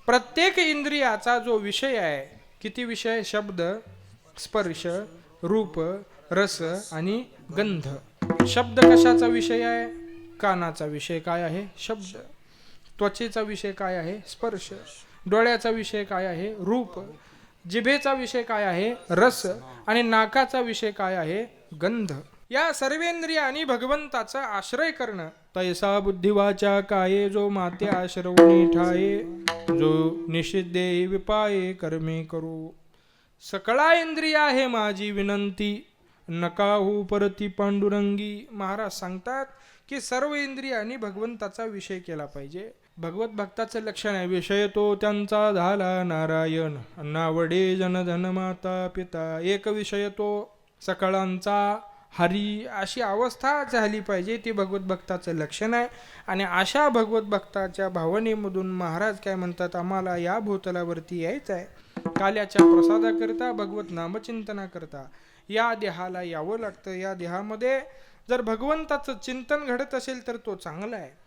प्रत्येक इंद्रियाचा जो विषय आहे, किती विषय? शब्द, स्पर्श, रूप, रस आणि गंध. शब्द कशाचा विषय आहे? कानाचा विषय काय आहे? शब्द. त्वचेचा विषय काय आहे? स्पर्श. डोळ्याचा विषय काय आहे? रूप. जिभेचा विषय काय आहे? रस. आणि नाकाचा विषय काय आहे? गंध. या सर्वेंद्रियांनी भगवंताचा आश्रय करणं. तैसा बुद्धिवाचा काये जो माते आश्रवणी ठाये, जो निषिद्धे विपाये कर्मे करू. सकळा इंद्रिया आहे माझी विनंती, नकाहू परती पांडुरंगी. महाराज सांगतात की सर्व इंद्रियांनी भगवंताचा विषय केला पाहिजे. भगवत भक्ताचं लक्षण आहे, विषय तो त्यांचा झाला नारायण, नावडे जनधन माता पिता. एक विषय तो सकळांचा हरी, अशी अवस्था झाली पाहिजे. ती भगवत भक्ताचं लक्षण आहे. आणि अशा भगवत भक्ताच्या भावनेमधून महाराज काय म्हणतात, आम्हाला या भूतलावरती यायचं आहे. काल्याच्या प्रसादाकरिता, भगवत नामचिंतनाकरता या देहाला यावं लागतं. या देहामध्ये जर भगवंताचं चिंतन घडत असेल तर तो चांगला आहे.